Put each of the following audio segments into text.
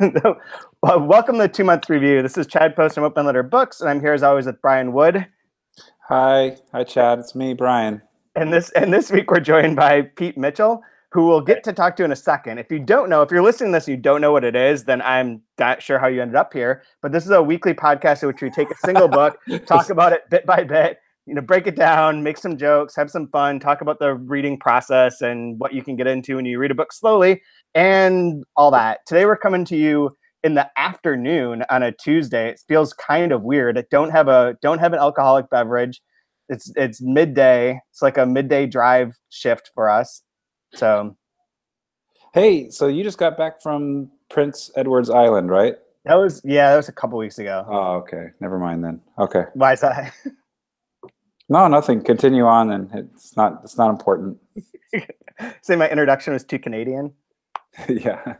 Well, welcome to 2 Month Review. This is Chad Post from Open Letter Books, and I'm here as always with Brian Wood. Hi, Chad. It's me, Brian. And this week we're joined by Pete Mitchell, who we'll get to talk to in a second. If you're listening to this and you don't know what it is, then I'm not sure how you ended up here. But this is a weekly podcast in which we take a single book, talk about it bit by bit, break it down, make some jokes, have some fun, talk about the reading process and what you can get into when you read a book slowly and all that. Today we're coming to you in the afternoon on a Tuesday. It feels kind of weird. I don't have an alcoholic beverage. It's midday. It's like a midday drive shift for us. So, Hey, so you just got back from Prince Edward's Island, right? that was a couple weeks ago. Oh, okay. Never mind then. Okay. Why is that? No, nothing. Continue on, and it's not important. Say my introduction was too Canadian. Yeah.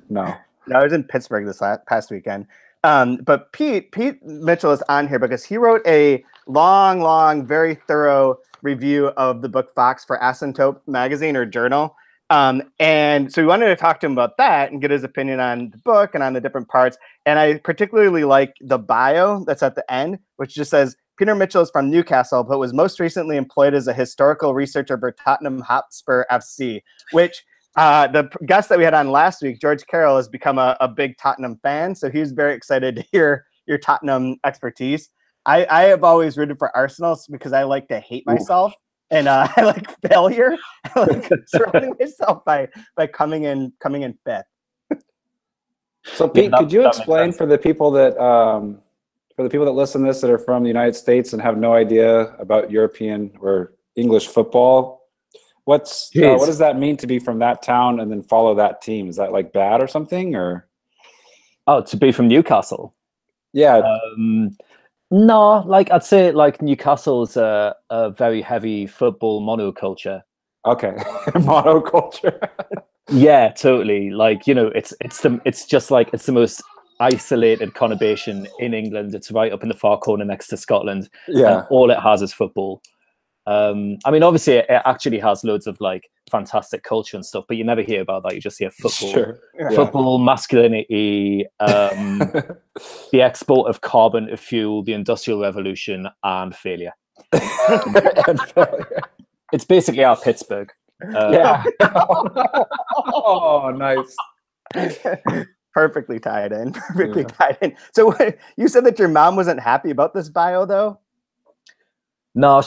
No. No, I was in Pittsburgh this past weekend. But Pete Mitchell is on here because he wrote a long, very thorough review of the book Fox for Asymptote magazine or journal. And so we wanted to talk to him about that and get his opinion on the book and on the different parts. And I particularly like the bio that's at the end, which just says, Peter Mitchell is from Newcastle, but was most recently employed as a historical researcher for Tottenham Hotspur FC, which the guest that we had on last week, George Carroll, has become a big Tottenham fan. So he was very excited to hear your Tottenham expertise. I have always rooted for Arsenal because I like to hate myself. And I like failure. I like surrounding myself by coming in fifth. So Pete, could you explain for the people that listen to this that are from the United States and have no idea about European or English football, what does that mean to be from that town and then follow that team? Is that like bad or something, or? Oh, to be from Newcastle? Yeah. No, like I'd say like Newcastle's a very heavy football monoculture. Okay. Monoculture. Yeah, totally. Like, it's the most isolated conurbation in England. It's right up in the far corner next to Scotland. Yeah. All it has is football. I mean, obviously it actually has loads of like fantastic culture and stuff, but you never hear about that. You just hear football. Sure. Yeah. Football, masculinity, the export of carbon to fuel the Industrial Revolution, and failure. It's basically our Pittsburgh. Yeah. Oh, nice. Perfectly tied in. So you said that your mom wasn't happy about this bio, though? No, I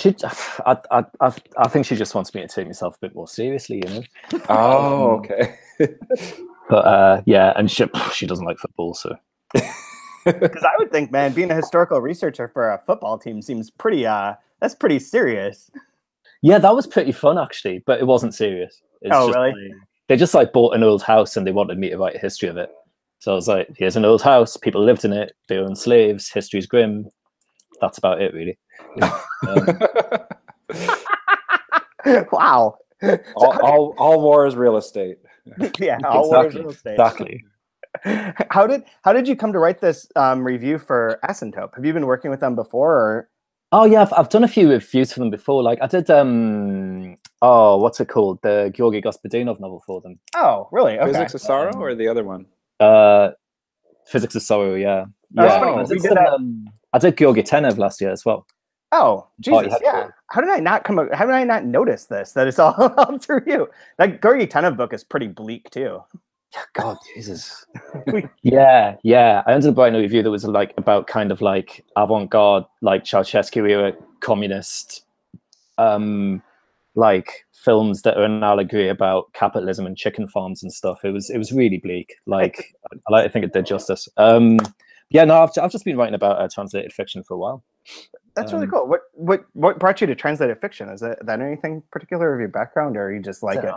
think she just wants me to take myself a bit more seriously, Oh, okay. But yeah, and she doesn't like football, so. Because I would think, man, being a historical researcher for a football team seems pretty. That's pretty serious. Yeah, that was pretty fun actually, but it wasn't serious. Really? They just like bought an old house and they wanted me to write a history of it. So I was like, here's an old house, people lived in it, they owned slaves, history's grim. That's about it, really. Wow. All war is real estate. Yeah, all war is real estate. Exactly. How did you come to write this review for Asymptote? Have you been working with them before? Or? Oh yeah, I've done a few reviews for them before. Like I did what's it called? The Georgi Gospodinov novel for them. Oh, really? Okay. Physics of Sorrow or the other one? Physics of Sorrow, yeah. I did Georgi Tenev last year as well. Oh, Jesus, yeah. How did I not notice this? That it's all through you. That Georgi Tenev book is pretty bleak too. Yeah, God, Jesus. yeah. I ended up writing a review that was like about kind of like avant-garde, like Ceausescu era communist, like films that are an allegory about capitalism and chicken farms and stuff. It was really bleak. Like I like to think it did justice. Yeah, no, I've just been writing about translated fiction for a while. That's really cool. What brought you to translated fiction? Is that anything particular of your background, or you just like it?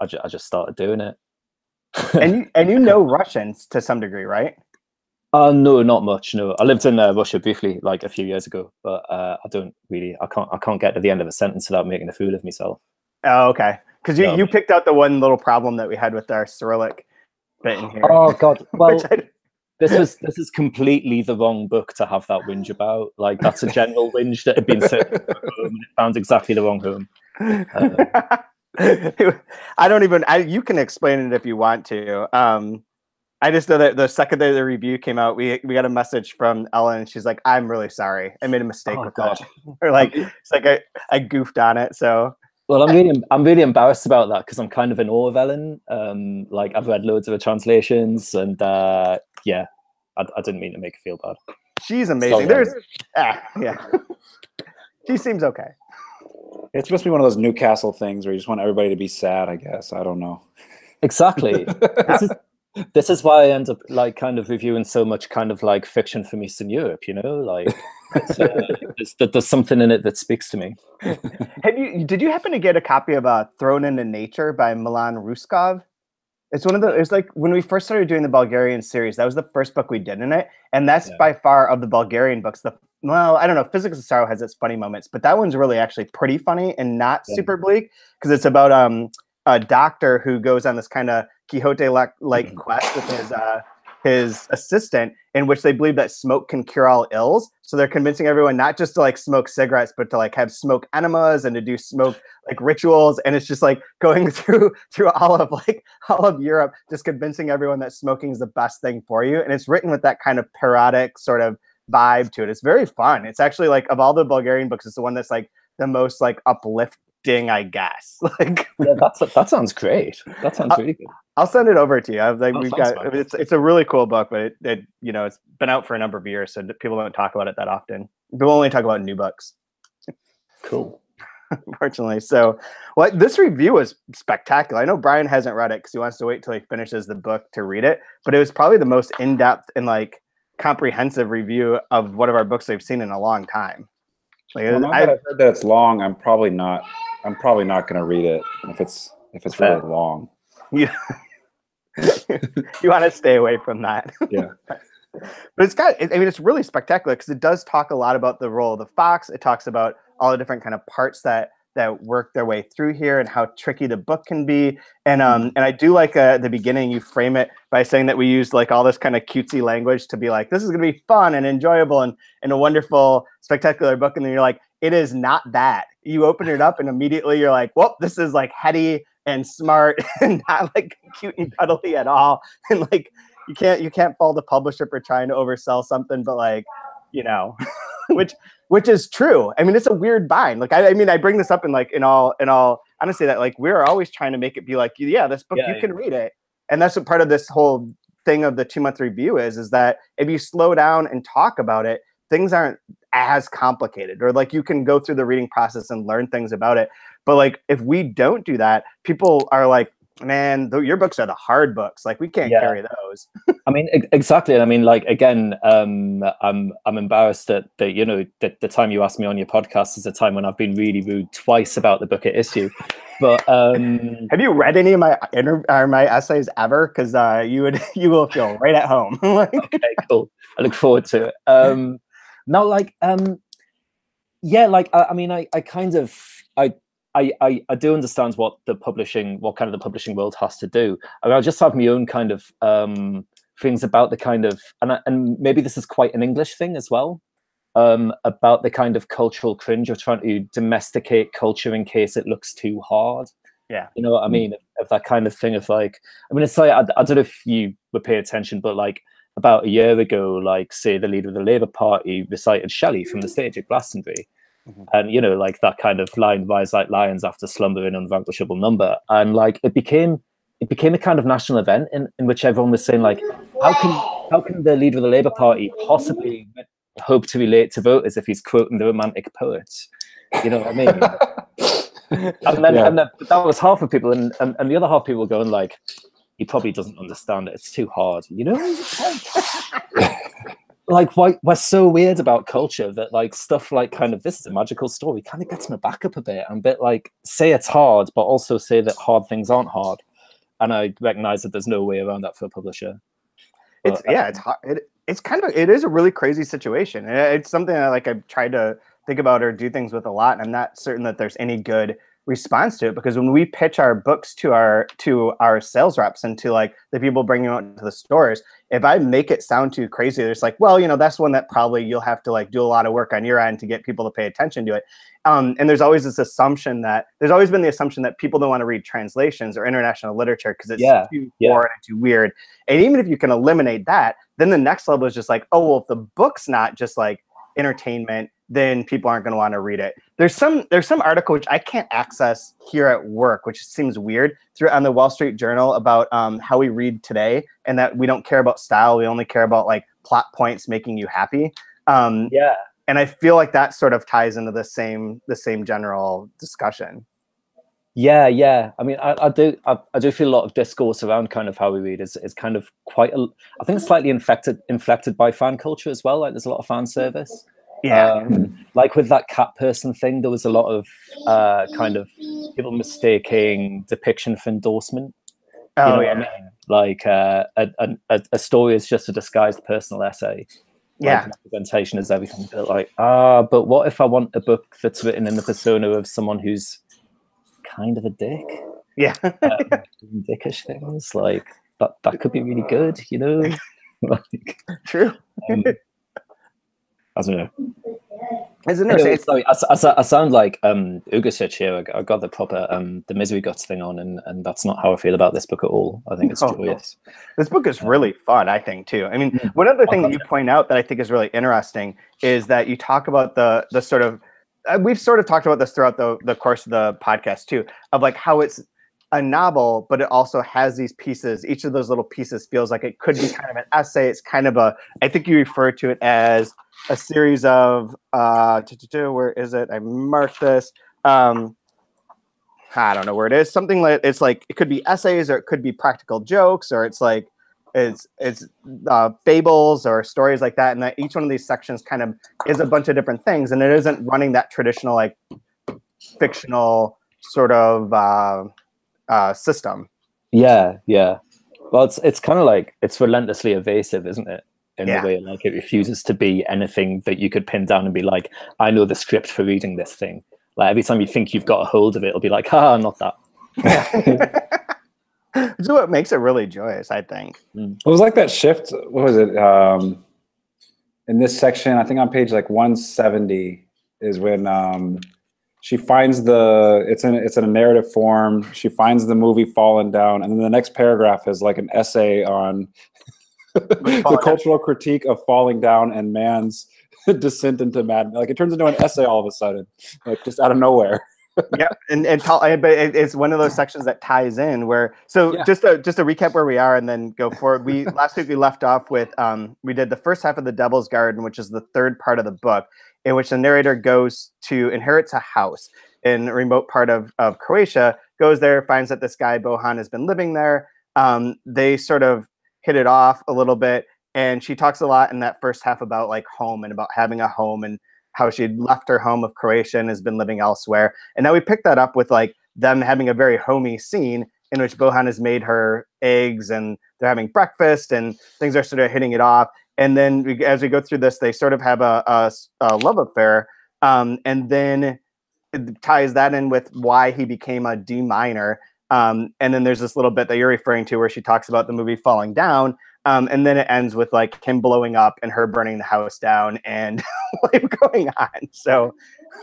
I just started doing it. and you know Russian to some degree, right? No, not much. No, I lived in Russia briefly, like a few years ago, but I don't really. I can't get to the end of a sentence without making a fool of myself. Oh, okay. Because you picked out the one little problem that we had with our Cyrillic bit in here. Oh God! Well, this is completely the wrong book to have that whinge about. Like that's a general whinge that had been sent to the home and it found exactly the wrong home. I don't even. You can explain it if you want to. I just know that the second day the review came out, we got a message from Ellen, and she's like, "I'm really sorry. I made a mistake with that." Or like, it's like I goofed on it. So, well, I'm really embarrassed about that because I'm kind of in awe of Ellen. Like, I've read loads of her translations, and yeah, I didn't mean to make her feel bad. She's amazing. Yeah, she seems okay. It's supposed to be one of those Newcastle things where you just want everybody to be sad, I guess. I don't know. Exactly. This is why I end up like kind of reviewing so much kind of like fiction from Eastern Europe, you know, like there's something in it that speaks to me. Did you happen to get a copy of Thrown into Nature by Milan Ruskov? It's it's like when we first started doing the Bulgarian series, that was the first book we did in it. And that's by far of the Bulgarian books. Well, I don't know. Physics of Sorrow has its funny moments, but that one's really actually pretty funny and not super bleak because it's about a doctor who goes on this kind of Quixote-like quest with his assistant, in which they believe that smoke can cure all ills. So they're convincing everyone not just to like smoke cigarettes, but to like have smoke enemas and to do smoke like rituals. And it's just like going through all of Europe, just convincing everyone that smoking is the best thing for you. And it's written with that kind of parodic sort of vibe to it. It's very fun. It's actually like of all the Bulgarian books, it's the one that's like the most like uplifting, I guess. Like, yeah, that sounds great. That sounds really good. I'll send it over to you. It's a really cool book, but it it's been out for a number of years, so people don't talk about it that often. People only talk about new books. Cool. Unfortunately. So this review was spectacular. I know Brian hasn't read it because he wants to wait till he finishes the book to read it, but it was probably the most in-depth and like comprehensive review of one of our books they've seen in a long time. Like, I've heard that it's long. I'm probably not going to read it if it's really long. You want to stay away from that. Yeah. But it's really spectacular because it does talk a lot about the role of the fox. It talks about all the different kind of parts that work their way through here and how tricky the book can be. And I do like the beginning, you frame it by saying that we use like all this kind of cutesy language to be like, this is going to be fun and enjoyable and a wonderful, spectacular book. And then you're like, it is not that. You open it up and immediately you're like, well, this is like heady and smart and not like cute and cuddly at all. And like, you can't fault the publisher for trying to oversell something, but like, which is true. I mean, it's a weird bind. Like, I mean, I bring this up in all honesty that like, we're always trying to make it be like, yeah, this book, you can read it. And that's what part of this whole thing of the 2-month review is that if you slow down and talk about it, things aren't as complicated, or like you can go through the reading process and learn things about it. But like, if we don't do that, people are like, man, your books are the hard books. Like, we can't carry those. I mean, exactly. And I mean, like, again, I'm embarrassed that the time you asked me on your podcast is a time when I've been really rude twice about the book at issue. But have you read any of my essays ever? Because you will feel right at home. Okay, cool. I look forward to it. Now, like, yeah, like, I mean, I kind of, I do understand what kind of the publishing world has to do. I mean, I just have my own kind of things about the kind of, and maybe this is quite an English thing as well, about the kind of cultural cringe of trying to domesticate culture in case it looks too hard. Yeah. You know what I mean? Of that kind of thing of like, I mean, it's like, I don't know if you would pay attention, but like about a year ago, like say the leader of the Labour Party recited Shelley from the stage at Glastonbury. And like that kind of line, rise like lions after slumber in unvanquishable number, and like it became a kind of national event in which everyone was saying like, how can the leader of the Labour Party possibly hope to relate to voters if he's quoting the Romantic poets? You know what I mean? and then that was half of people, and the other half of people going like, he probably doesn't understand it. It's too hard, you know. Like, why we're so weird about culture that like stuff like kind of this is a magical story kind of gets me back up a bit and bit like say it's hard, but also say that hard things aren't hard. And I recognize that there's no way around that for a publisher. But, it's hard. It is a really crazy situation. And it's something that like I've tried to think about or do things with a lot. And I'm not certain that there's any good response to it, because when we pitch our books to our sales reps and to like the people bringing them out to the stores, if I make it sound too crazy, there's like, well, that's one that probably you'll have to like do a lot of work on your end to get people to pay attention to it. And there's always this assumption that there's always been the assumption that people don't want to read translations or international literature because it's too foreign and too weird. And even if you can eliminate that, then the next level is just like, oh, well, if the book's not just like entertainment, then people aren't going to want to read it. There's some article which I can't access here at work, which seems weird, on the Wall Street Journal about how we read today, and that we don't care about style, we only care about like plot points making you happy. And I feel like that sort of ties into the same general discussion. Yeah. I mean, I do feel a lot of discourse around kind of how we read is kind of quite I think it's slightly inflected by fan culture as well. Like there's a lot of fan service. Like with that cat person thing, there was a lot of kind of people mistaking depiction for endorsement. You know what I mean? Like a story is just a disguised personal essay. Like representation is everything. But like, but what if I want a book that's written in the persona of someone who's kind of a dick? Dickish things like that could be really good, like, true. I don't know. Isn't it? Anyway, sorry, I sound like Ugresic here. I got the proper the misery guts thing on, and that's not how I feel about this book at all. I think it's joyous. This book is really fun, I think, too. I mean, one other thing that you point out that I think is really interesting is that you talk about the sort of we've sort of talked about this throughout the course of the podcast too, of like how it's a novel, but it also has these pieces. Each of those little pieces feels like it could be kind of an essay. It's kind of I think you refer to it as a series of, where is it? I marked this. I don't know where it is. Something like, it's like, it could be essays, or it could be practical jokes, or it's like, it's fables or stories like that. And that each one of these sections kind of is a bunch of different things. And it isn't running that traditional, like, fictional sort of system. Yeah. Well, it's kind of like, it's relentlessly evasive, isn't it? In the way, like, it refuses to be anything that you could pin down and be like, I know the script for reading this thing. Like, every time you think you've got a hold of it, it'll be like, not that. It's what makes it really joyous, I think. It was like that shift. What was it? In this section, I think on page like 170 is when she finds it's in a narrative form. She finds the movie Fallen Down, and then the next paragraph is like an essay on the cultural critique of falling down and man's descent into madness. Like, it turns into an essay all of a sudden, like, just out of nowhere. Yeah, but it's one of those sections that ties in where. So just to recap where we are and then go forward. Last week we left off with we did the first half of The Devil's Garden, which is the third part of the book, in which the narrator inherits a house in a remote part of Croatia. Goes there, finds that this guy Bohan has been living there. They sort of hit it off a little bit, and she talks a lot in that first half about like home and about having a home and how she'd left her home of Croatia and has been living elsewhere. And now we pick that up with like them having a very homey scene in which Bohan has made her eggs and they're having breakfast and things are sort of hitting it off. And then as we go through this, they sort of have a love affair. And then it ties that in with why he became a D minor. And then there's this little bit that you're referring to where she talks about the movie Falling Down. And then it ends with like him blowing up and her burning the house down and life going on. So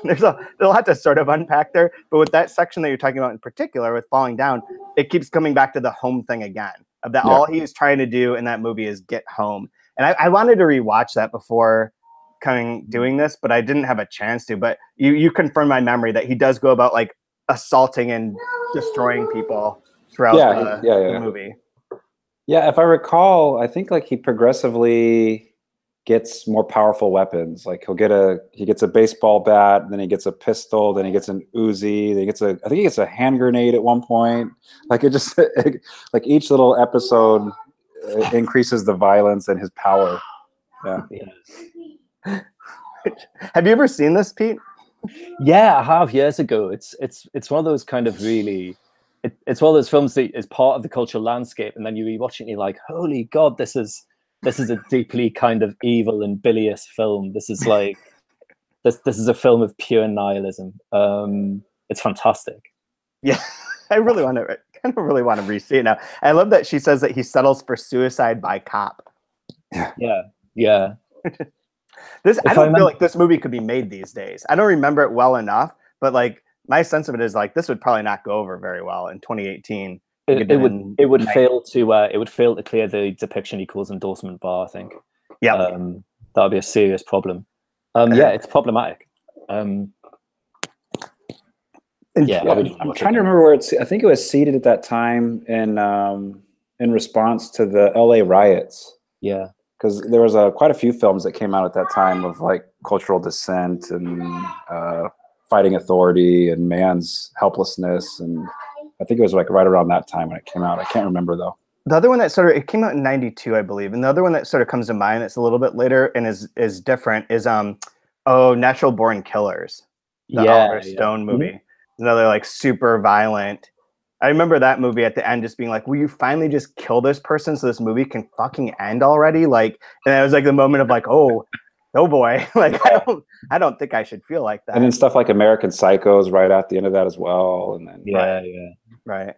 there's a lot to sort of unpack there. But with that section that you're talking about in particular with Falling Down, it keeps coming back to the home thing again. Of that, all he is trying to do in that movie is get home. And I wanted to rewatch that before doing this, but I didn't have a chance to. But you confirmed my memory that he does go about like assaulting and destroying people throughout the movie. Yeah, if I recall, I think like he progressively gets more powerful weapons. Like he gets a baseball bat, then he gets a pistol, then he gets an Uzi, then I think he gets a hand grenade at one point. Like like each little episode increases the violence and his power. Yeah. Have you ever seen this, Pete? Yeah, I have years ago. It's one of those kind of really. It's one of those films that is part of the cultural landscape, and then you rewatch it and you're like, holy God, this is a deeply kind of evil and bilious film. This is like this is a film of pure nihilism. It's fantastic. Yeah, I really want to re-see it now. I love that she says that he settles for suicide by cop. Yeah. I don't feel like this movie could be made these days. I don't remember it well enough, but like my sense of it is like this would probably not go over very well in 2018. It would fail to clear the depiction equals endorsement bar, I think. Yeah. That would be a serious problem. Yeah, it's problematic. I'm trying to remember where it's. I think it was seeded at that time in response to the LA riots. Yeah, because there was quite a few films that came out at that time of like cultural dissent and fighting authority and man's helplessness, and I think it was like right around that time when it came out. I can't remember though. The other one that it came out in '92, I believe, and the other one that sort of comes to mind that's a little bit later and is different is Natural Born Killers, the Oliver Stone movie. Mm-hmm. Another like super violent. I remember that movie at the end just being like, will you finally just kill this person so this movie can fucking end already? Like, and it was like the moment of like, oh boy, like I don't think I should feel like that. And then stuff like American Psychos right at the end of that as well. And then right.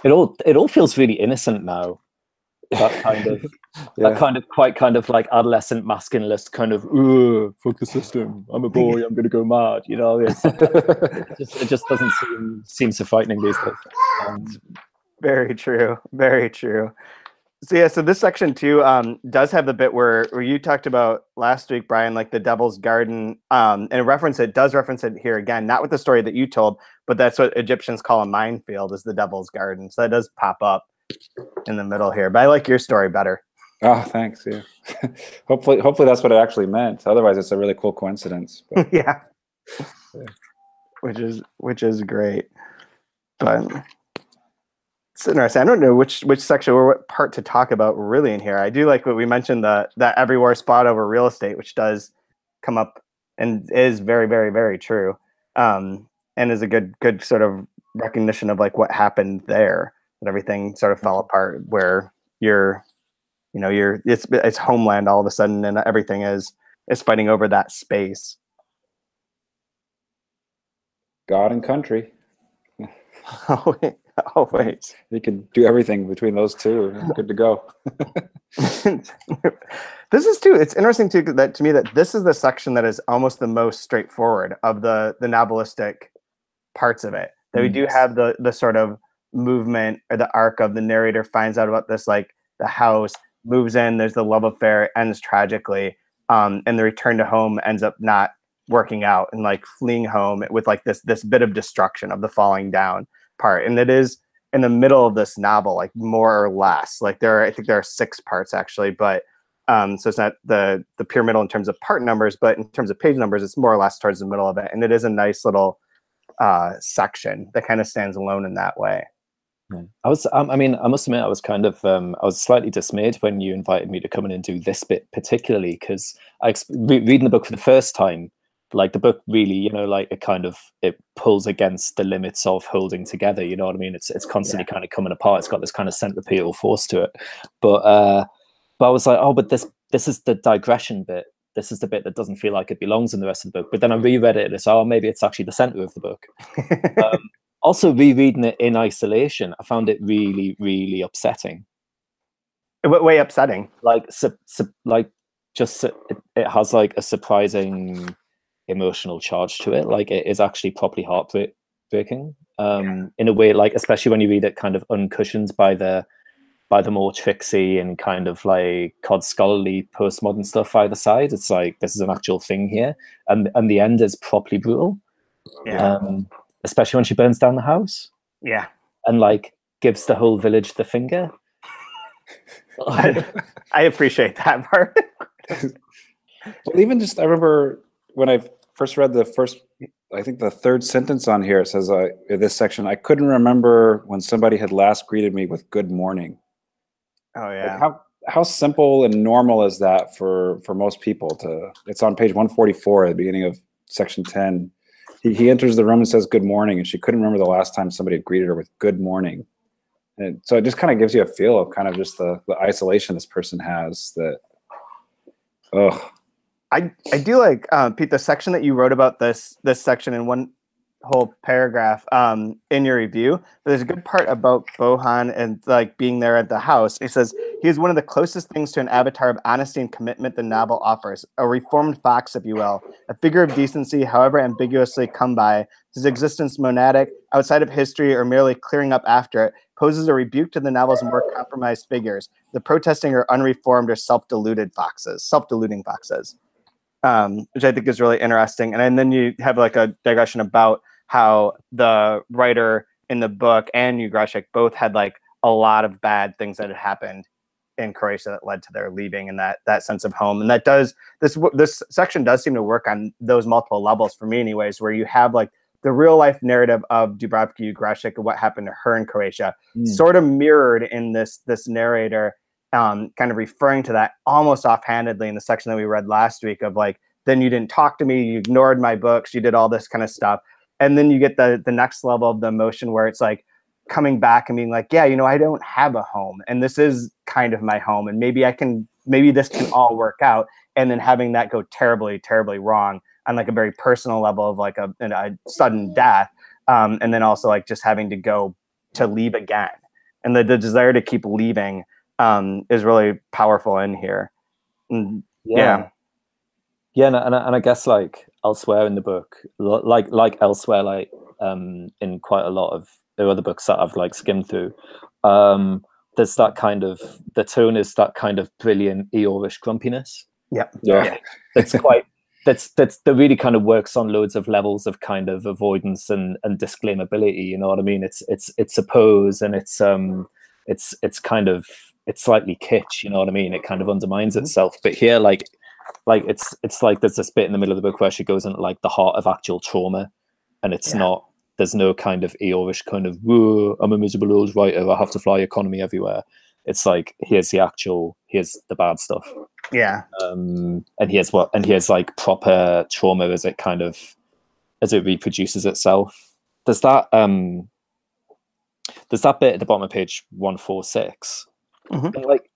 It all feels really innocent now. That kind of quite kind of like adolescent masculinist kind of fuck the system. I'm a boy. I'm gonna go mad. You know, it just doesn't seem so frightening these days. Very true. Very true. So this section too does have the bit where you talked about last week, Brian, like the Devil's Garden, and does reference it here again, not with the story that you told, but that's what Egyptians call a minefield, is the Devil's Garden. So that does pop up in the middle here, but I like your story better. Oh, thanks. Yeah. hopefully that's what it actually meant. Otherwise it's a really cool coincidence. But. Yeah. Which is great. But it's interesting. I don't know which section or what part to talk about really in here. I do like what we mentioned, that every war's fought over real estate, which does come up and is very, very, very true. And is a good sort of recognition of like what happened there. And everything sort of fell apart, where it's homeland all of a sudden, and everything is fighting over that space. God and country. Always. You can do everything between those two. It's good to go. This is too. It's interesting too that to me that this is the section that is almost the most straightforward of the novelistic parts of it. That we do have the sort of movement or the arc of the narrator finds out about this, like the house, moves in, there's the love affair, ends tragically, and the return to home ends up not working out, and like fleeing home with like this bit of destruction of the falling down part. And it is in the middle of this novel, like more or less, like I think there are 6 parts actually, but so it's not the pyramidal in terms of part numbers, but in terms of page numbers, it's more or less towards the middle of it. And it is a nice little section that kind of stands alone in that way. I must admit, I was kind of, I was slightly dismayed when you invited me to come in and do this bit particularly, because reading the book for the first time, like the book really, like it pulls against the limits of holding together. You know what I mean? It's constantly kind of coming apart. It's got this kind of centripetal force to it. But I was like, oh, but this is the digression bit. This is the bit that doesn't feel like it belongs in the rest of the book. But then I reread it and it's, maybe it's actually the center of the book. Also, rereading it in isolation, I found it really, really upsetting. What way upsetting? Like, it has like a surprising emotional charge to it. Like, it is actually properly heartbreaking. In a way, like, especially when you read it kind of uncushioned by the more tricksy and kind of like cod scholarly postmodern stuff either side. It's like, this is an actual thing here, and the end is properly brutal. Yeah. Especially when she burns down the house. Yeah. And like gives the whole village the finger. I appreciate that part. Well, even just, I remember when I first read the 3rd sentence on here, it says, in this section, I couldn't remember when somebody had last greeted me with good morning. Oh yeah. Like how simple and normal is that for most people it's on page 144 at the beginning of section 10. He enters the room and says good morning, and she couldn't remember the last time somebody had greeted her with good morning. And so it just kind of gives you a feel of kind of just the isolation this person has. That, I do like, Pete, the section that you wrote about this section in whole paragraph in your review, but there's a good part about Bohan and like being there at the house. He says he is one of the closest things to an avatar of honesty and commitment the novel offers, a reformed fox, if you will, a figure of decency, however ambiguously come by. His existence monadic, outside of history, or merely clearing up after it, poses a rebuke to the novel's more compromised figures, the protesting or unreformed or self-deluding foxes. Which I think is really interesting. And then you have like a digression about how the writer in the book and Ugresic both had like a lot of bad things that had happened in Croatia that led to their leaving and that sense of home. And that does, this section does seem to work on those multiple levels for me anyways, where you have like the real life narrative of Dubravka Ugresic and what happened to her in Croatia, sort of mirrored in this narrator, kind of referring to that almost offhandedly in the section that we read last week of like, then you didn't talk to me, you ignored my books, you did all this kind of stuff. And then you get the next level of the emotion where it's like coming back and being like, yeah, you know, I don't have a home and this is kind of my home. And maybe this can all work out. And then having that go terribly, terribly wrong on like a very personal level of like a sudden death. And then also like just having to go to leave again. And the desire to keep leaving is really powerful in here. And, yeah. Yeah, and I guess like elsewhere in the book, like elsewhere, like in quite a lot of the other books that I've like skimmed through, there's that kind of, the tone is that kind of brilliant Eeyorish grumpiness. Yeah. That's quite, that really kind of works on loads of levels of kind of avoidance and disclaimability. You know what I mean? It's a pose and it's kind of, it's slightly kitsch. You know what I mean? It kind of undermines itself. But here, like it's like there's this bit in the middle of the book where she goes into like the heart of actual trauma, and it's not, there's no kind of Eeyorish kind of, whoa, I'm a miserable old writer, I have to fly economy everywhere. It's like, here's the bad stuff. Yeah. And here's like proper trauma as it reproduces itself. There's that bit at the bottom of page 146. And like,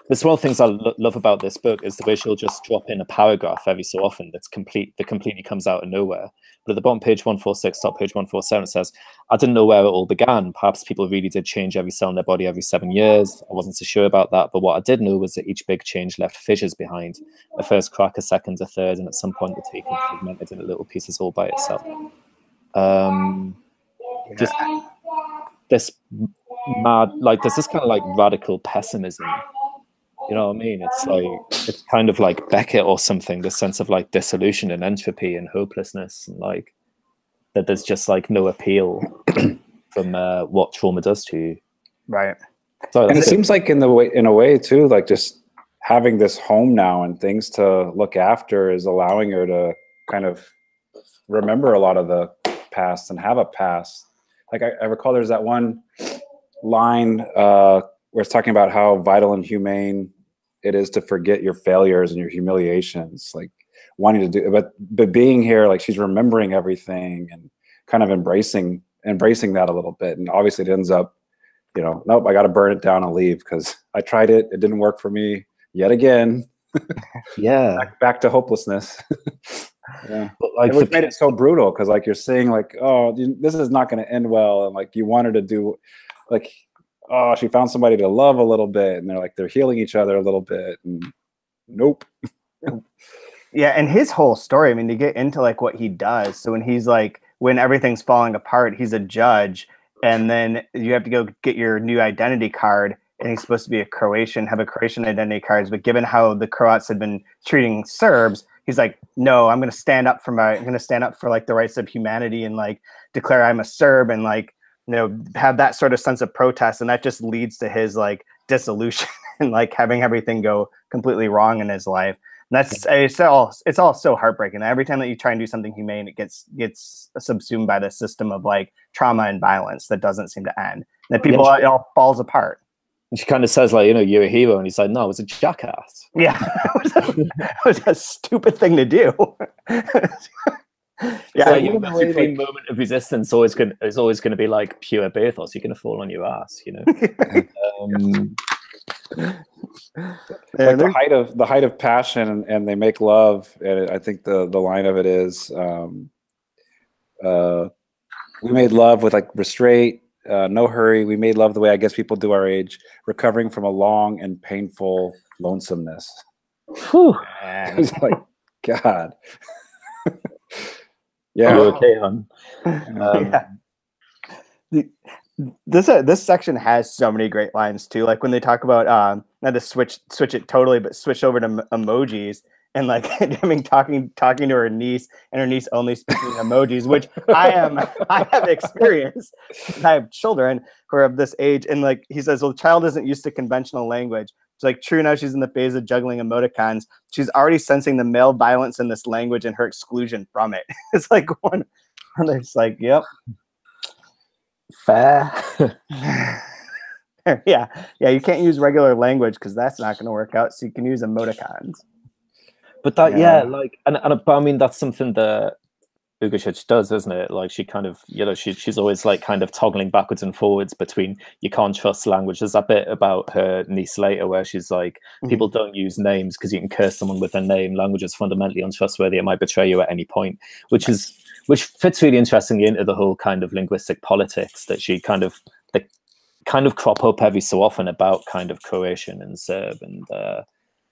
there's one of the things I love about this book is the way she'll just drop in a paragraph every so often that completely comes out of nowhere. But at the bottom page 146, top page 147, it says, I didn't know where it all began. Perhaps people really did change every cell in their body every 7 years. I wasn't so sure about that. But what I did know was that each big change left fissures behind. A first crack, a second, a third, and at some point the tape was fragmented into little pieces all by itself. Just this mad, like there's this kind of like radical pessimism. You know what I mean? It's like, it's kind of like Beckett or something, the sense of like dissolution and entropy and hopelessness, and like that there's just like no appeal from what trauma does to you. Right. So, and it seems like in a way too, like just having this home now and things to look after is allowing her to kind of remember a lot of the past and have a past. Like I recall there's that one line where it's talking about how vital and humane it is to forget your failures and your humiliations, like wanting to do, but being here, like she's remembering everything and kind of embracing that a little bit. And obviously it ends up, you know, nope, I got to burn it down and leave because I tried it. It didn't work for me yet again. Yeah. Back to hopelessness. Yeah. But like, it made it so brutal because like you're saying like, oh, this is not going to end well. And like you wanted to do like, oh, she found somebody to love a little bit, and they're healing each other a little bit, and nope. Yeah, and his whole story, I mean, to get into like what he does. So when everything's falling apart, he's a judge, and then you have to go get your new identity card, and he's supposed to be have a Croatian identity cards, but given how the Croats had been treating Serbs, he's like, no, I'm going to stand up for like the rights of humanity and like declare I'm a Serb and like, you know, have that sort of sense of protest, and that just leads to his like dissolution and like having everything go completely wrong in his life. And it's all so heartbreaking. Every time that you try and do something humane, it gets subsumed by the system of like trauma and violence that doesn't seem to end. That it all falls apart. And she kind of says like, you know, you're a hero, and he's like, no, I was a jackass. Yeah, it was a stupid thing to do. Yeah, so even the supreme moment of resistance is always going to be like pure bathos. You're going to fall on your ass, you know. Like the height of passion, and they make love. And I think the line of it is, We made love with like restraint, no hurry. We made love the way I guess people do our age, recovering from a long and painful lonesomeness. Whew. It was like, God. Yeah. Are you okay, hon? Yeah. This section has so many great lines too. Like when they talk about not to switch it totally, but switch over to emojis and like I mean talking to her niece and her niece only speaking emojis, which I have experienced. I have children who are of this age, and like he says, well, the child isn't used to conventional language. It's like true now she's in the phase of juggling emoticons. She's already sensing the male violence in this language and her exclusion from it. It's like one it's like, yep. Fair. yeah, you can't use regular language because that's not going to work out, so you can use emoticons. But that like and but I mean that's something that Ugresic does, isn't it? Like she kind of, you know, she's always like kind of toggling backwards and forwards between you can't trust language. There's that bit about her niece later where she's like, people don't use names because you can curse someone with their name. Language is fundamentally untrustworthy. It might betray you at any point, which fits really interestingly into the whole kind of linguistic politics that she kind of crop up every so often about kind of Croatian and Serb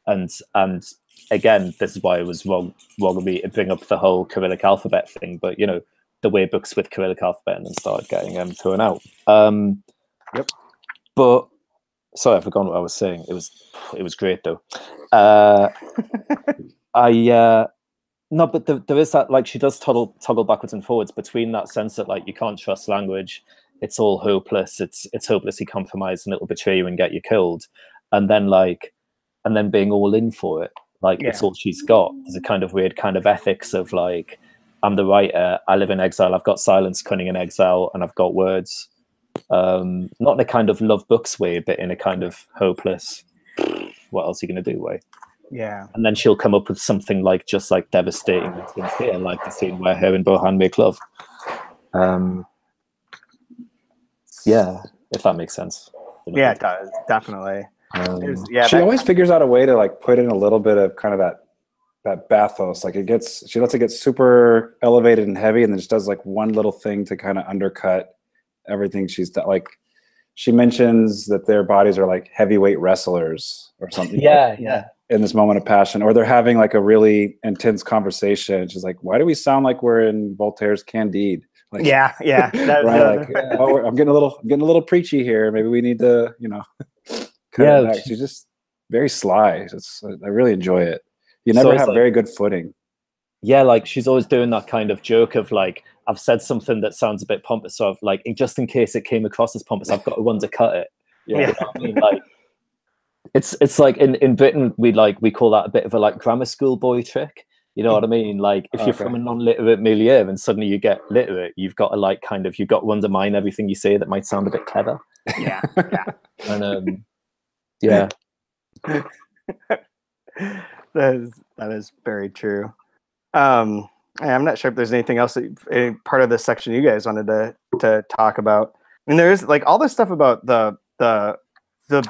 and again, this is why it was wrong of me to bring up the whole Cyrillic alphabet thing, but you know, the way books with Cyrillic alphabet and then started getting thrown out. Yep. But sorry, I forgot what I was saying. It was great though. No, but there is that, like, she does toggle backwards and forwards between that sense that like you can't trust language, it's all hopeless, it's hopelessly compromised and it'll betray you and get you killed, and then being all in for it. Like it's all she's got. There's a kind of weird kind of ethics of like, I'm the writer, I live in exile, I've got silence cunning in exile, and I've got words. Not in a kind of love books way, but in a kind of hopeless, what else are you going to do way. Yeah. And then she'll come up with something like just like devastating and sincere, like the scene where her and Bohan make love. Yeah, if that makes sense. Yeah, it does, definitely. She always figures out a way to like put in a little bit of kind of that bathos. Like she lets it get super elevated and heavy, and then just does like one little thing to kind of undercut everything she's done. Like she mentions that their bodies are like heavyweight wrestlers or something. Yeah. In this moment of passion, or they're having like a really intense conversation. She's like, "Why do we sound like we're in Voltaire's Candide?" Like, yeah. Right. Like, oh, I'm getting a little preachy here. Maybe we need to, you know, cut it back. She's just very sly. I really enjoy it. You never have very good footing. Yeah, like she's always doing that kind of joke of like, I've said something that sounds a bit pompous, so I've like, just in case it came across as pompous, I've got to undercut it. Yeah. You know what I mean? Like, it's like in Britain we call that a bit of a like grammar school boy trick. You know what I mean? Like if you're from a non-literate milieu and suddenly you get literate, you've got to you've got to undermine everything you say that might sound a bit clever. Yeah. And yeah. that is very true. I'm not sure if there's anything else any part of this section you guys wanted to talk about. I mean, there is like all this stuff about the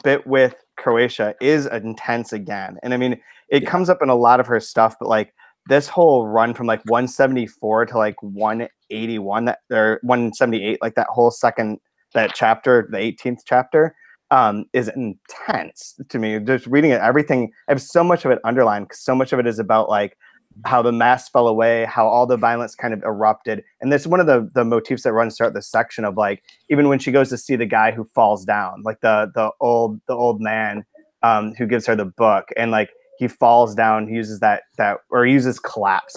bit with Croatia is intense again, and I mean it comes up in a lot of her stuff, but like this whole run from like 174 to like 181 or 178, like that whole that chapter, the 18th chapter, is intense to me. Just reading it, everything, I have so much of it underlined because so much of it is about like how the mask fell away, how all the violence kind of erupted. And that's one of the motifs that runs throughout this section of like, even when she goes to see the guy who falls down, like the old man who gives her the book, and like he falls down, he uses uses collapse.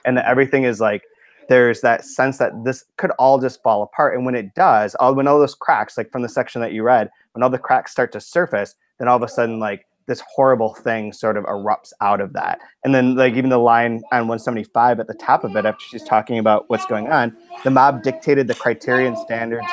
And that everything is like, there's that sense that this could all just fall apart. And when it does, when all those cracks, like from the section that you read, when all the cracks start to surface, then all of a sudden like this horrible thing sort of erupts out of that. And then like even the line on 175 at the top of it, after she's talking about what's going on, the mob dictated the criterion standards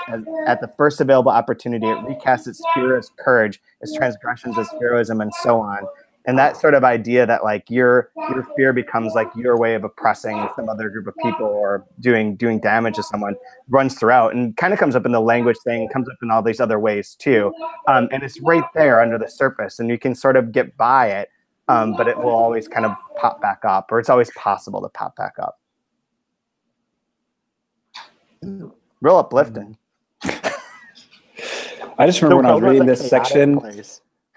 at the first available opportunity. It recast its fear as courage, its transgressions as heroism, and so on. And that sort of idea that like your fear becomes like your way of oppressing some other group of people or doing damage to someone runs throughout, and kind of comes up in the language thing, comes up in all these other ways too. And it's right there under the surface, and you can sort of get by it, but it will always kind of pop back up, or it's always possible to pop back up. Real uplifting. I just remember when I was reading this section,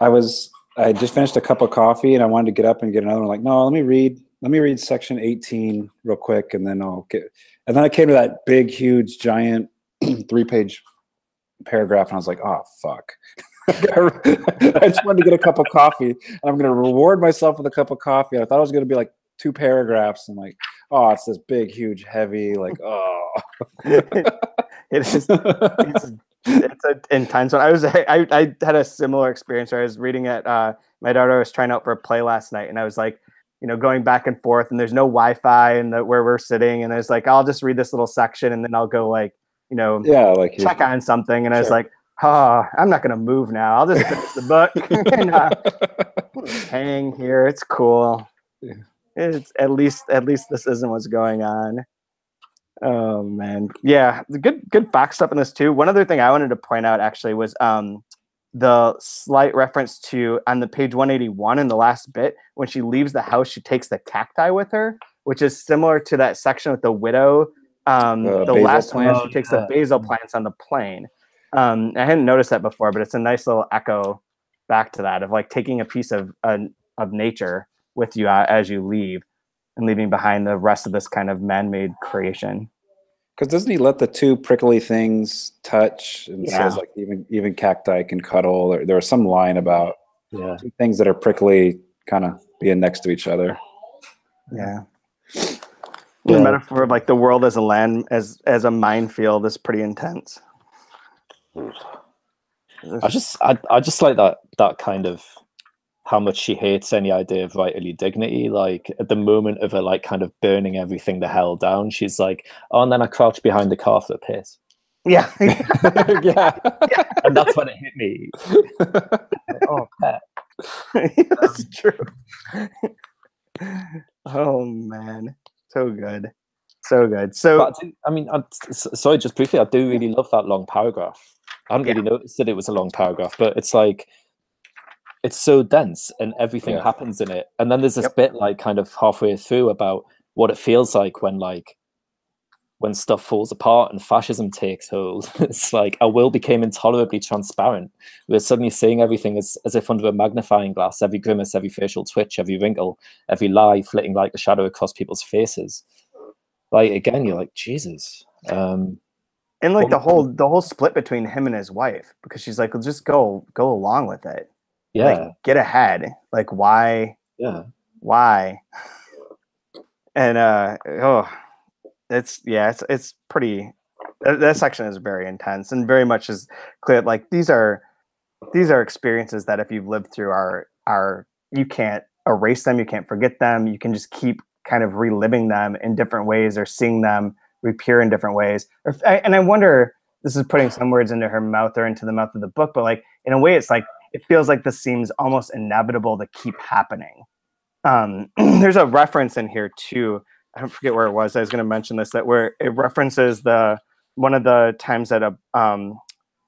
I just finished a cup of coffee and I wanted to get up and get another one. Like, no, let me read section 18 real quick, and then and then I came to that big, huge, giant 3-page paragraph, and I was like, oh fuck. I just wanted to get a cup of coffee, and I'm going to reward myself with a cup of coffee. I thought it was going to be like 2 paragraphs, and like, oh, it's this big, huge, heavy, like, oh. It's an intense one. I had a similar experience where I was reading it. My daughter was trying out for a play last night, and I was like, going back and forth, and there's no Wi-Fi where we're sitting, and I was like, I'll just read this little section, and then I'll go check on something, and I was like, oh, I'm not gonna move now. I'll just finish the book and hang here. It's cool. Yeah. It's at least this isn't what's going on. Oh man, yeah, the good Fox stuff in this too. One other thing I wanted to point out actually was the slight reference to on the page 181 in the last bit when she leaves the house, she takes the cacti with her, which is similar to that section with the widow. The last one, she takes the basil plants on the plane. I hadn't noticed that before, but it's a nice little echo back to that of like taking a piece of nature with you as you leave and leaving behind the rest of this kind of man-made creation. Because doesn't he let the 2 prickly things touch and says like even cacti can cuddle? There was some line about 2 things that are prickly kind of being next to each other. Yeah. The metaphor of like the world as a land as a minefield is pretty intense. I just like that kind of how much she hates any idea of rightly dignity. Like at the moment of her like kind of burning everything the hell down, she's like, oh, and then I crouch behind the car for a piss. Yeah. Yeah. And that's when it hit me. Oh, Pet. That's true. Oh man. So good. So sorry, just briefly, I do really love that long paragraph. I hadn't really noticed that it was a long paragraph, but it's like it's so dense and everything happens in it. And then there's this bit like kind of halfway through about what it feels like when stuff falls apart and fascism takes hold. It's like our will became intolerably transparent. We're suddenly seeing everything as if under a magnifying glass, every grimace, every facial twitch, every wrinkle, every lie flitting like a shadow across people's faces. Like again, you're like, Jesus. And like the whole split between him and his wife, because she's like, well, just go along with it. Yeah. Like, get ahead. Like, why? Yeah. Why? And it's pretty. That section is very intense and very much is clear. Like these are experiences that if you've lived through are you can't erase them, you can't forget them. You can just keep kind of reliving them in different ways or seeing them reappear in different ways. And I wonder, this is putting some words into her mouth or into the mouth of the book, but like in a way, it's like it feels like this seems almost inevitable to keep happening. There's a reference in here too. I don't forget where it was. I was going to mention this, that where it references one of the times that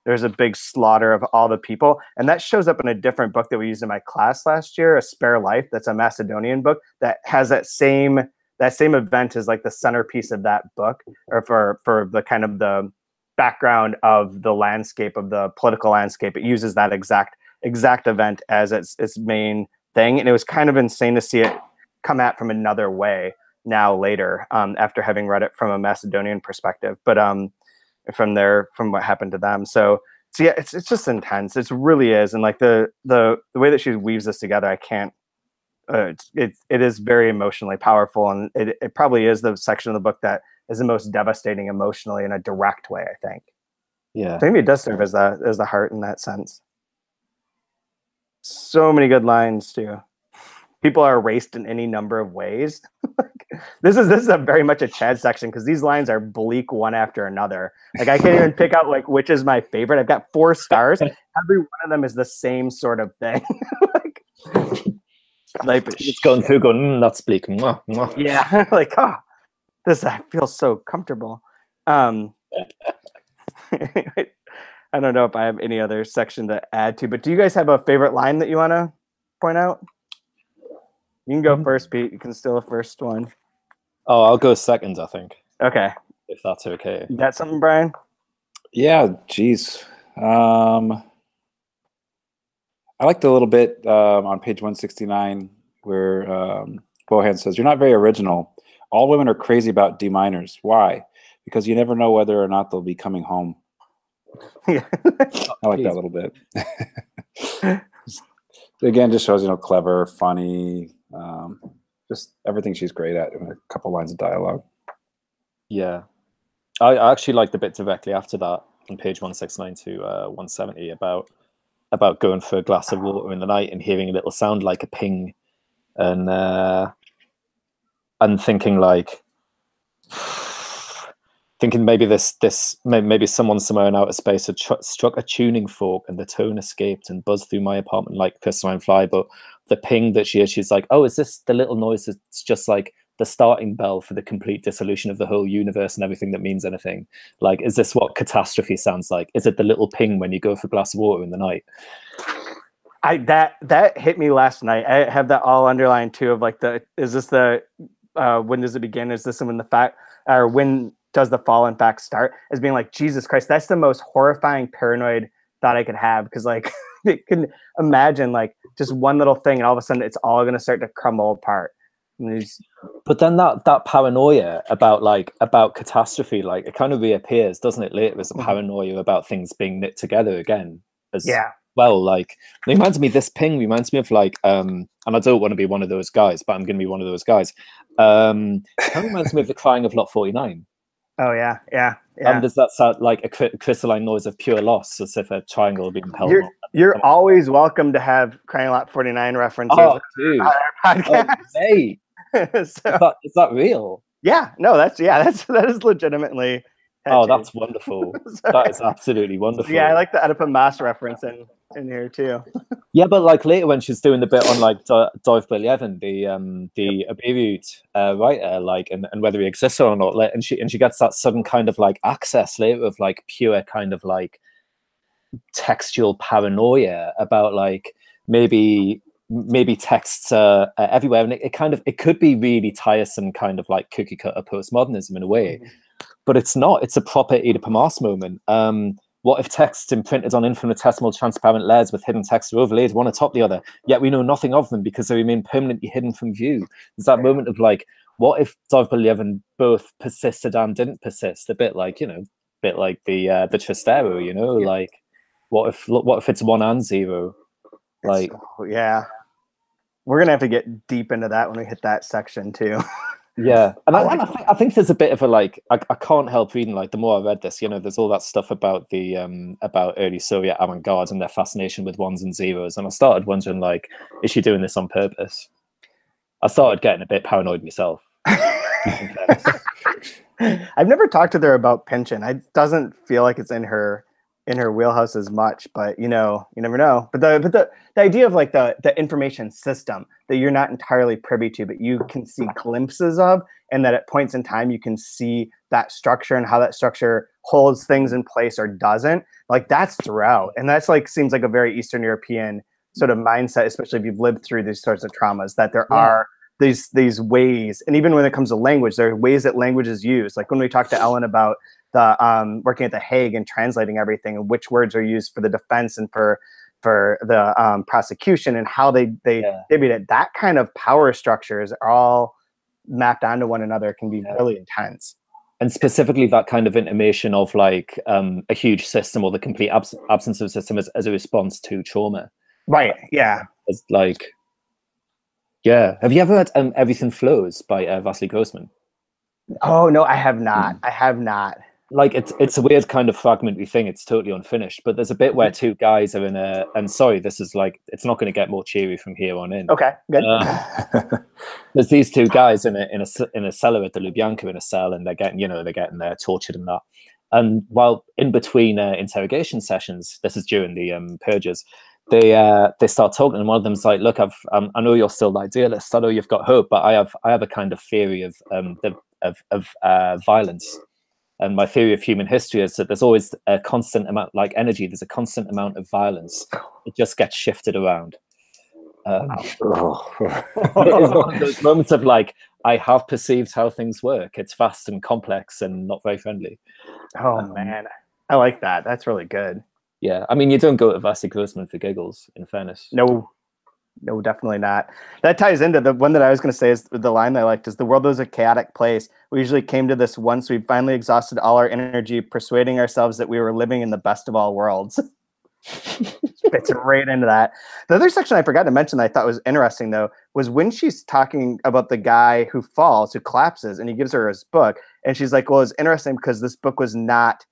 there's a big slaughter of all the people, and that shows up in a different book that we used in my class last year, A Spare Life. That's a Macedonian book that has that same event as like the centerpiece of that book, or for the kind of the background of the landscape of the political landscape. It uses that exact event as its main thing, and it was kind of insane to see it come at from another way now later, after having read it from a Macedonian perspective, but from what happened to them. So yeah, it's just intense. It really is, and like the way that she weaves this together, I can't. It is very emotionally powerful, and it probably is the section of the book that is the most devastating emotionally in a direct way, I think. Yeah, so maybe it does serve as the heart in that sense. So many good lines too. People are erased in any number of ways. This is a very much a Chad section, because these lines are bleak one after another. Like I can't even pick out like which is my favorite. I've got 4 stars. Every one of them is the same sort of thing. Like it's going through, that's bleak. Mwah, mwah. Yeah, like this I feel so comfortable. I don't know if I have any other section to add to, but do you guys have a favorite line that you want to point out? You can go first, Pete. You can steal the first one. Oh, I'll go second, I think. Okay. if that's okay. You got something, Brian? Yeah, geez. I liked a little bit on page 169 where Bohan says, "You're not very original. All women are crazy about D minors. Why? Because you never know whether or not they'll be coming home." Yeah. I like that a little bit. Again, just shows, clever, funny, just everything she's great at in a couple lines of dialogue. Yeah. I actually like the bit directly after that on page 169 to 170 about going for a glass of water in the night and hearing a little sound like a ping, and thinking maybe someone somewhere in outer space had struck a tuning fork and the tone escaped and buzzed through my apartment like a crystalline fly. But the ping that she's like, oh, is this the little noise? It's just like the starting bell for the complete dissolution of the whole universe and everything that means anything. Like, is this what catastrophe sounds like? Is it the little ping when you go for a glass of water in the night? That hit me last night. I have that all underlined too, of like, is this the when does it begin? Is this when the fact, or when does the fall in fact start? As being like, Jesus Christ, that's the most horrifying paranoid thought I could have, because like it can imagine like just one little thing and all of a sudden it's all going to start to crumble apart. But then that paranoia about catastrophe, like, it kind of reappears, doesn't it, later as a paranoia about things being knit together again as well. Like, it reminds me, this ping reminds me of like and I don't want to be one of those guys, but I'm going to be one of those guys. It kind of reminds me of the crying of Lot 49. Oh yeah. Does that sound like a crystalline noise of pure loss, as if a triangle being held? You're always welcome to have Crying Lot 49 references. Oh, dude. Oh, hey. Is that real? Yeah, no, that is legitimately. Oh, that's wonderful. That is absolutely wonderful. Yeah, I like the Oedipus Mass reference in here too. Yeah, but like later when she's doing the bit on like Dov B'Levin, the Abirut writer, like, and whether he exists or not, like, and she gets that sudden kind of like access later of like pure kind of like textual paranoia about like maybe texts are everywhere, and it could be really tiresome kind of like cookie cutter postmodernism in a way, but it's not. It's a proper Oedipus Mass moment. What if texts imprinted on infinitesimal transparent layers with hidden text are overlaid one atop the other, yet we know nothing of them because they remain permanently hidden from view? There's that moment of like, what if Dov B'Levin both persisted and didn't persist? A bit like, the Trastero, like, what if it's 1 and 0? Like, yeah, we're gonna have to get deep into that when we hit that section too. Yeah, and I think there's a bit of a like, I can't help reading, like, the more I read this, there's all that stuff about the about early Soviet avant-garde and their fascination with 1s and 0s, and I started wondering, like, is she doing this on purpose? I started getting a bit paranoid myself. I've never talked to her about pension. It doesn't feel like it's in her wheelhouse as much, but you never know. But the idea of like the information system that you're not entirely privy to, but you can see glimpses of, and that at points in time you can see that structure and how that structure holds things in place or doesn't. Like, that's throughout, and that's like seems like a very Eastern European sort of mindset, especially if you've lived through these sorts of traumas. That there are these ways, and even when it comes to language, there are ways that language is used. Like when we talked to Ellen about the working at the Hague and translating everything, and which words are used for the defense and for the prosecution, and how they distribute it. That kind of power structures are all mapped onto one another, can be really intense. And specifically that kind of intimation of like a huge system or the complete absence of a system as a response to trauma. Right. Yeah. It's like, yeah. Have you ever read Everything Flows by Vasily Grossman? Oh no, I have not. I have not. Like, it's a weird kind of fragmentary thing. It's totally unfinished, but there's a bit where two guys are in a, and sorry, this is like, it's not going to get more cheery from here on in. Okay, good. There's these two guys in a cellar at the Lubyanka, in a cell, and they're getting tortured and that. And while in between interrogation sessions, this is during the purges, they start talking, and one of them's like, "Look, I know you're still idealist. I know you've got hope, but I have a kind of theory of violence." And my theory of human history is that there's always a constant amount, like energy, there's a constant amount of violence. It just gets shifted around. It's one of those moments of like, I have perceived how things work. It's fast and complex and not very friendly. Oh man, I like that. That's really good. Yeah, I mean, you don't go to Vassie Grossman for giggles, in fairness. No, definitely not. That ties into the one that I was going to say is the line that I liked is the world was a chaotic place. We usually came to this once we finally exhausted all our energy, persuading ourselves that we were living in the best of all worlds. Fits right into that. The other section I forgot to mention that I thought was interesting, though, was when she's talking about the guy who falls, who collapses, and he gives her his book. And she's like, well, it's interesting because this book was not,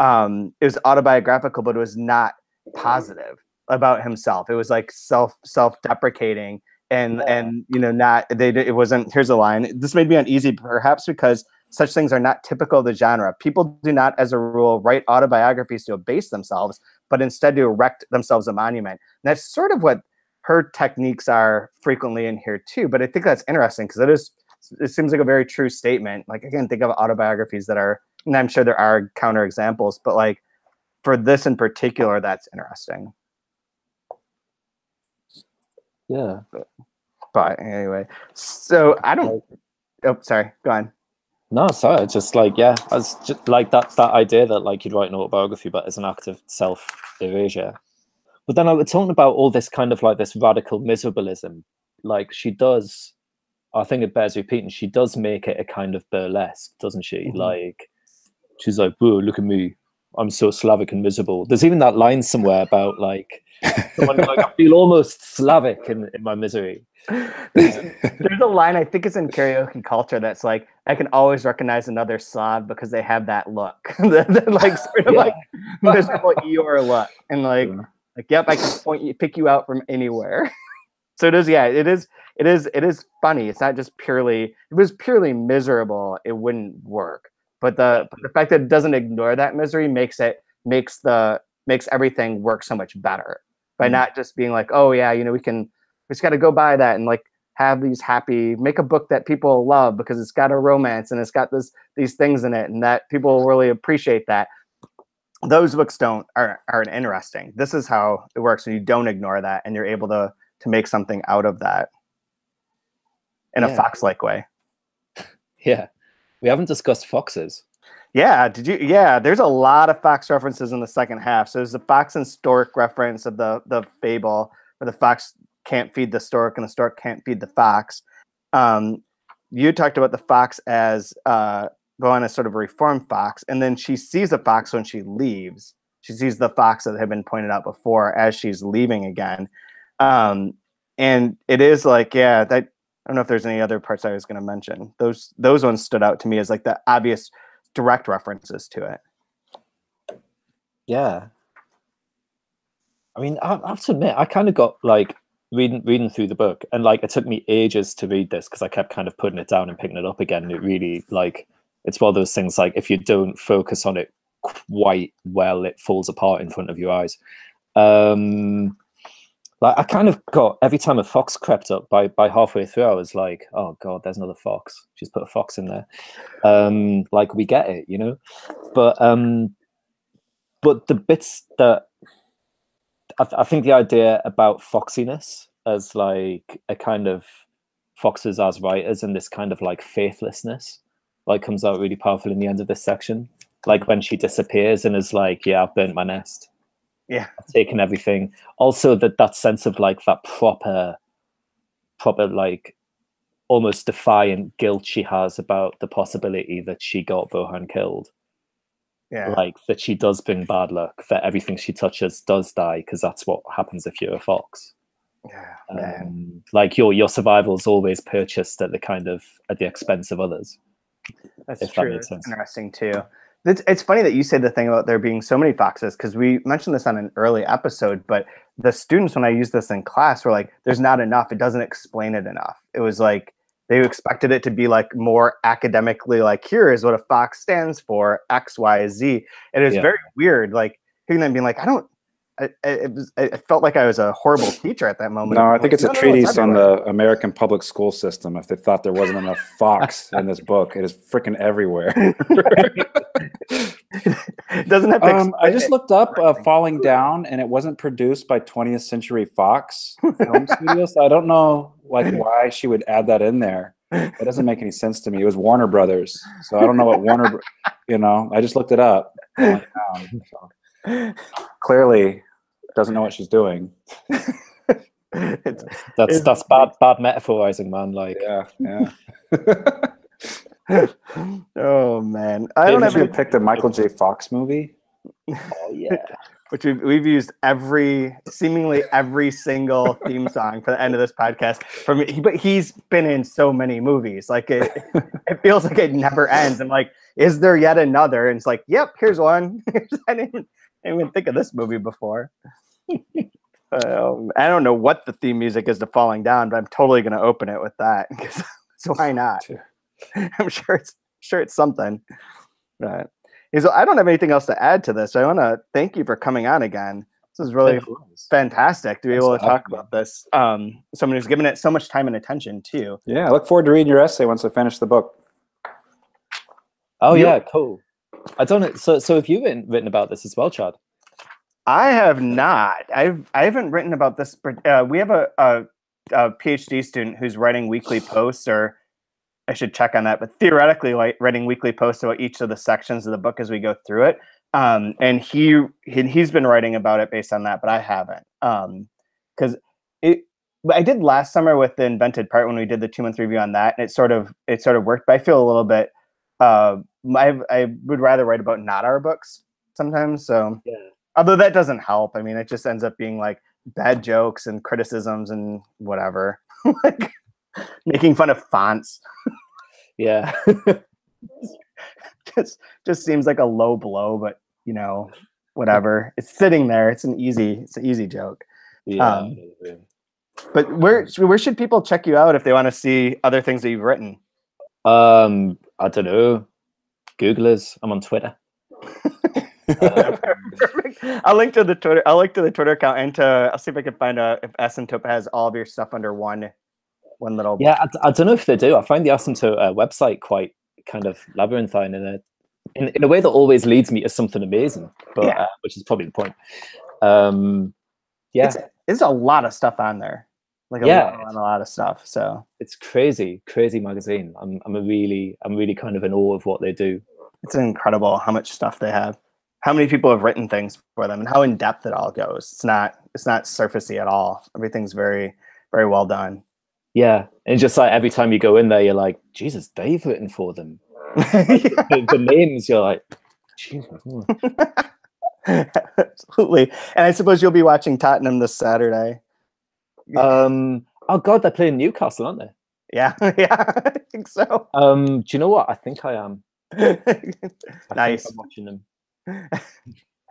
it was autobiographical, but it was not positive about himself. It was like self-deprecating and not, it wasn't, here's a line. This made me uneasy, perhaps because such things are not typical of the genre. People do not, as a rule, write autobiographies to abase themselves, but instead to erect themselves a monument. And that's sort of what her techniques are frequently in here too. But I think that's interesting because it seems like a very true statement. Like I can think of autobiographies that are, and I'm sure there are counter examples, but like for this in particular, that's interesting. Yeah. But anyway, so I don't, oh, sorry, go on. No, sorry. It's just like, yeah, I was just like that idea that like you'd write an autobiography, but as an act of self-erasure. But then I was talking about all this kind of like this radical miserableism. Like she does, I think it bears repeating, she does make it a kind of burlesque, doesn't she? Mm-hmm. Like, she's like, whoa, look at me. I'm so Slavic and miserable. There's even that line somewhere about like, someone like, I feel almost Slavic in my misery. There's a line, I think it's in karaoke culture, that's like, I can always recognize another Slav because they have that look. Like sort of like miserable Eeyore look. And like, yep, I can pick you out from anywhere. So it is, yeah, it is funny. It's not just purely, if it was purely miserable, it wouldn't work. But the fact that it doesn't ignore that misery makes everything work so much better by not just being like, oh yeah, we just got to go by that and like have these make a book that people love because it's got a romance and it's got these things in it and that people will really appreciate that. Those books aren't interesting. This is how it works when you don't ignore that and you're able to make something out of that in a Fox-like way. Yeah. We haven't discussed foxes. Yeah, yeah, there's a lot of fox references in the second half. So there's the fox and stork reference of the fable where the fox can't feed the stork and the stork can't feed the fox. You talked about the fox as going as sort of a reformed fox, and then she sees a fox when she leaves. She sees the fox that had been pointed out before as she's leaving again. And it is like, yeah, that I don't know if there's any other parts I was going to mention. Those ones stood out to me as like the obvious direct references to it. Yeah. I mean, I have to admit, I kind of got like reading through the book, and like it took me ages to read this because I kept kind of putting it down and picking it up again. And it really like it's one of those things like if you don't focus on it quite well, it falls apart in front of your eyes. Like I kind of got every time a fox crept up by halfway through, I was like, oh god, there's another fox. Just put a fox in there. Like we get it, But the bits that I think the idea about foxiness as like a kind of foxes as writers and this kind of like faithlessness like comes out really powerful in the end of this section. Like when she disappears and is like, yeah, I've burnt my nest. Yeah, I've taken everything. Also that sense of like that proper like almost defiant guilt she has about the possibility that she got Bohan killed. Yeah, like that she does bring bad luck, that everything she touches does die because that's what happens if you're a fox. Yeah, like your survival is always purchased at the expense of others. That's true. That makes sense. Interesting too. It's funny that you say the thing about there being so many foxes because we mentioned this on an early episode, but the students, when I used this in class, were like, there's not enough. It doesn't explain it enough. It was like they expected it to be like more academically like, here is what a fox stands for, X, Y, Z. And it was very weird, like hearing them being like, I felt like I was a horrible teacher at that moment. No, I think it's a treatise on the American public school system. If they thought there wasn't enough fox in this book, it is freaking everywhere. It doesn't have to I just looked up Falling Down, and it wasn't produced by 20th Century Fox Film Studios. So I don't know like why she would add that in there. That doesn't make any sense to me. It was Warner Brothers, so I don't know what Warner. I just looked it up. Clearly, doesn't know what she's doing. That's bad metaphorizing, man. Like, yeah. Oh man, I don't have. You picked a Michael J. Fox movie. Oh yeah. Which we've used seemingly every single theme song for the end of this podcast. But he's been in so many movies, like it feels like it never ends. I'm like, is there yet another? And it's like, yep, here's one. I didn't even think of this movie before. I don't know what the theme music is to Falling Down, but I'm totally going to open it with that. So why not? I'm sure it's something. Right. So I don't have anything else to add to this. I want to thank you for coming on again. This is really fantastic to be able to talk about this. Someone who's given it so much time and attention too. Yeah, I look forward to reading your essay once I finish the book. Oh yeah, cool. I don't know. So have you written about this as well, Chad? I have not. I haven't written about this. We have a PhD student who's writing weekly posts, or I should check on that, but theoretically, like writing weekly posts about each of the sections of the book as we go through it. And he's been writing about it based on that, but I haven't. Because I did last summer with the Invented Part when we did the 2-month review on that, and it sort of worked. But I feel a little bit. I would rather write about not our books sometimes. So, although that doesn't help. I mean, it just ends up being like bad jokes and criticisms and whatever. Like, making fun of fonts. Yeah. just seems like a low blow, but whatever. It's sitting there. It's an easy joke. Yeah. But where should people check you out if they want to see other things that you've written? I don't know. Google us. I'm on Twitter. Perfect. I'll link to the Twitter account, and I'll see if I can find if Asymptote has all of your stuff under one little. Yeah, I don't know if they do. I find the Asymptote website quite kind of labyrinthine in a way that always leads me to something amazing, but which is probably the point. It's a lot of stuff on there. Like a lot of stuff. So it's crazy magazine. I'm really kind of in awe of what they do. It's incredible how much stuff they have. How many people have written things for them, and how in depth it all goes. It's not surfacey at all. Everything's very, very well done. Yeah, and just like every time you go in there, you're like, Jesus, they've written for them. The names, you're like, Jesus. Absolutely. And I suppose you'll be watching Tottenham this Saturday. Oh God, they're playing Newcastle, aren't they? Yeah, I think so. Do you know what? I think I am. Nice. I'm watching them.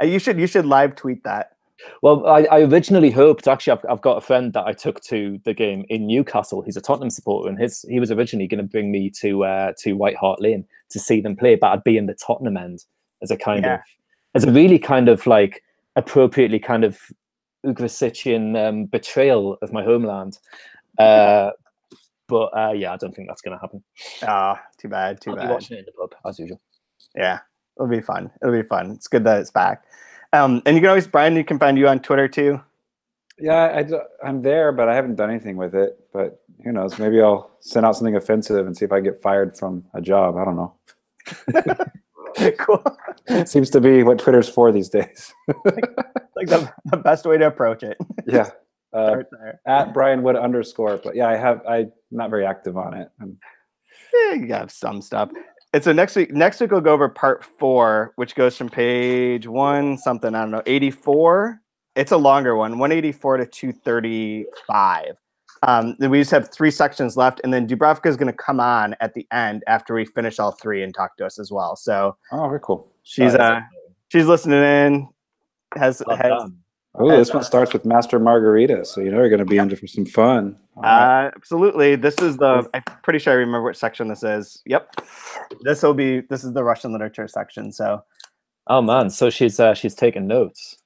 You should live tweet that. Well, I originally hoped, actually, I've got a friend that I took to the game in Newcastle. He's a Tottenham supporter, and he was originally going to bring me to White Hart Lane to see them play, but I'd be in the Tottenham end as a really kind of like appropriately kind of Ugresic betrayal of my homeland. But I don't think that's going to happen. Too bad. I'll be watching it in the pub as usual. Yeah, it'll be fun. It's good that it's back. And you can always, Brian, you can find you on Twitter too. Yeah, I'm there, but I haven't done anything with it. But who knows? Maybe I'll send out something offensive and see if I get fired from a job. I don't know. Cool. Seems to be what Twitter's for these days. like the best way to approach it. Yeah. At Brian Wood _. But yeah, I'm not very active on it. You got some stuff. And so next week we'll go over part 4, which goes from page 84. It's a longer one, 184 to 235. Then we just have 3 sections left, and then Dubravka is going to come on at the end after we finish all 3 and talk to us as well. So very cool. She's listening in. This one starts with Master Margarita, so you're going to be in for some fun. Absolutely. This is I'm pretty sure I remember which section this is. Yep. This is the Russian literature section. So. Oh man, so she's taking notes.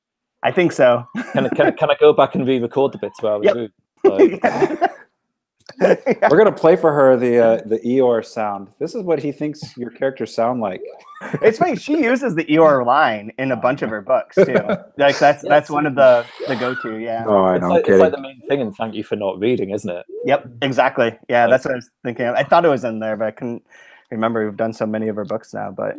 I think so. Can I go back and re-record the bits where I was rude? We're gonna play for her the Eeyore sound. This is what he thinks your characters sound like. It's funny. She uses the Eeyore line in a bunch of her books too. Like that's one of the go-to. Yeah. Oh, I know. It's like the main thing in Thank You for Not Reading, isn't it? Yep. Exactly. Yeah, that's what I was thinking of. I thought it was in there, but I couldn't remember. We've done so many of her books now, but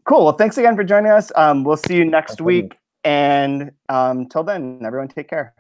cool. Well, thanks again for joining us. We'll see you next week, and till then, everyone, take care.